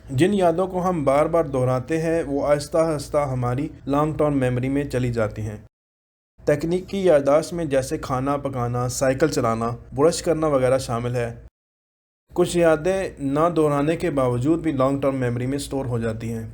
جن یادوں کو ہم بار بار دہراتے ہیں وہ آہستہ آہستہ ہماری لانگ ٹرم میموری میں چلی جاتی ہیں۔ تکنیکی یادداشت میں جیسے کھانا پکانا، سائیکل چلانا، برش کرنا وغیرہ شامل ہے۔ کچھ یادیں نہ دہرانے کے باوجود بھی لانگ ٹرم میموری میں سٹور ہو جاتی ہیں۔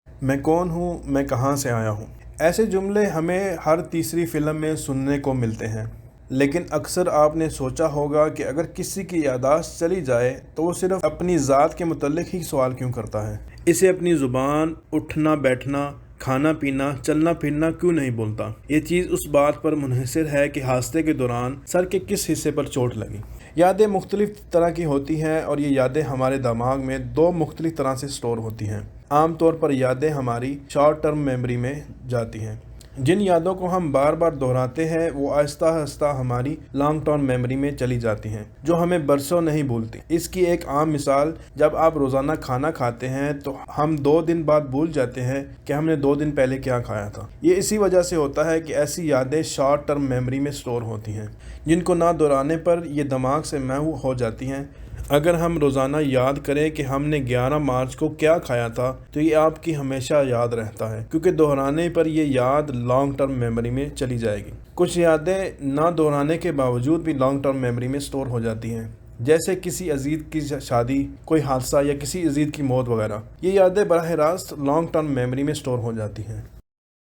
میں کون ہوں، میں کہاں سے آیا ہوں، ایسے جملے ہمیں ہر تیسری فلم میں سننے کو ملتے ہیں، لیکن اکثر آپ نے سوچا ہوگا کہ اگر کسی کی یادداشت چلی جائے تو وہ صرف اپنی ذات کے متعلق ہی سوال کیوں کرتا ہے؟ اسے اپنی زبان، اٹھنا بیٹھنا، کھانا پینا، چلنا پھرنا کیوں نہیں بولتا؟ یہ چیز اس بات پر منحصر ہے کہ حادثے کے دوران سر کے کس حصے پر چوٹ لگی۔ یادیں مختلف طرح کی ہوتی ہیں اور یہ یادیں ہمارے دماغ میں دو مختلف طرح سے سٹور ہوتی ہیں۔ عام طور پر یادیں ہماری شارٹ ٹرم میموری میں جاتی ہیں۔ جن یادوں کو ہم بار بار دہراتے ہیں وہ آہستہ آہستہ ہماری لانگ ٹرم میموری میں چلی جاتی ہیں، جو ہمیں برسوں نہیں بھولتی۔ اس کی ایک عام مثال، جب آپ روزانہ کھانا کھاتے ہیں تو ہم 2 دن بعد بھول جاتے ہیں کہ ہم نے 2 دن پہلے کیا کھایا تھا۔ یہ اسی وجہ سے ہوتا ہے کہ ایسی یادیں شارٹ ٹرم میموری میں سٹور ہوتی ہیں، جن کو نہ دہرانے پر یہ دماغ سے محو ہو جاتی ہیں۔ اگر ہم روزانہ یاد کریں کہ ہم نے 11 مارچ کو کیا کھایا تھا تو یہ آپ کی ہمیشہ یاد رہتا ہے، کیونکہ دہرانے پر یہ یاد لانگ ٹرم میموری میں چلی جائے گی۔ کچھ یادیں نہ دہرانے کے باوجود بھی لانگ ٹرم میموری میں سٹور ہو جاتی ہیں، جیسے کسی عزیز کی شادی، کوئی حادثہ یا کسی عزیز کی موت وغیرہ۔ یہ یادیں براہ راست لانگ ٹرم میموری میں سٹور ہو جاتی ہیں۔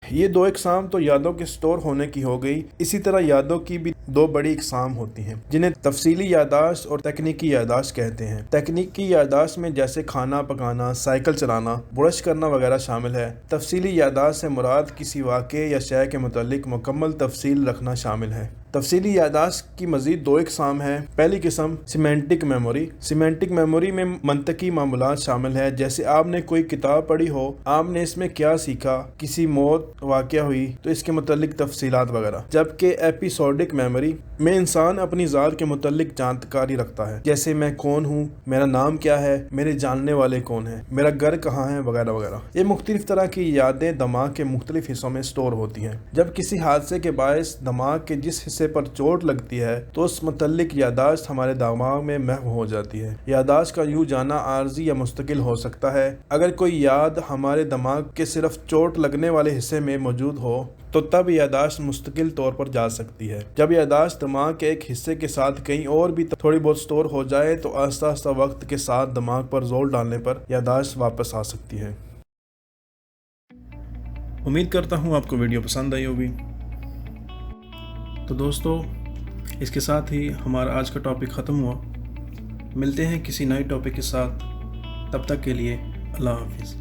یہ 2 اقسام تو یادوں کے سٹور ہونے کی ہو گئی، اسی طرح یادوں کی بھی 2 بڑی اقسام ہوتی ہیں، جنہیں تفصیلی یادداشت اور تکنیکی یادداشت کہتے ہیں۔ تکنیکی یادداشت میں جیسے کھانا پکانا، سائیکل چلانا، برش کرنا وغیرہ شامل ہے۔ تفصیلی یادداشت سے مراد کسی واقعے یا شے کے متعلق مکمل تفصیل رکھنا شامل ہے۔ تفصیلی یادداشت کی مزید 2 اقسام ہیں۔ پہلی قسم سیمینٹک میموری۔ سیمینٹک میموری میں منطقی معلومات شامل ہے، جیسے آپ نے کوئی کتاب پڑھی ہو، آپ نے اس میں کیا سیکھا، کسی موت واقعہ ہوئی تو اس کے متعلق تفصیلات وغیرہ۔ جبکہ ایپیسوڈک میموری میں انسان اپنی ذات کے متعلق جانکاری رکھتا ہے، جیسے میں کون ہوں، میرا نام کیا ہے، میرے جاننے والے کون ہیں، میرا گھر کہاں ہے وغیرہ وغیرہ۔ یہ مختلف طرح کی یادیں دماغ کے مختلف حصوں میں سٹور ہوتی ہیں۔ جب کسی حادثے کے باعث دماغ کے جس حصے پر چوٹ لگتی ہے تو اس متعلق یادداشت ہمارے دماغ میں محو ہو جاتی ہے۔ یادداشت کا یوں جانا عارضی یا مستقل ہو سکتا ہے۔ اگر کوئی یاد ہمارے دماغ کے صرف چوٹ لگنے والے حصے میں موجود ہو تو تب یادداشت مستقل طور پر جا سکتی ہے۔ جب یادداشت دماغ کے ایک حصے کے ساتھ کہیں اور بھی تھوڑی بہت سٹور ہو جائے تو آہستہ آہستہ وقت کے ساتھ دماغ پر زور ڈالنے پر یادداشت واپس آ سکتی ہے۔ امید کرتا ہوں آپ کو ویڈیو پسند آئی ہوگی۔ تو دوستو، اس کے ساتھ ہی ہمارا آج کا ٹاپک ختم ہوا۔ ملتے ہیں کسی نئے ٹاپک کے ساتھ، تب تک کے لیے اللہ حافظ۔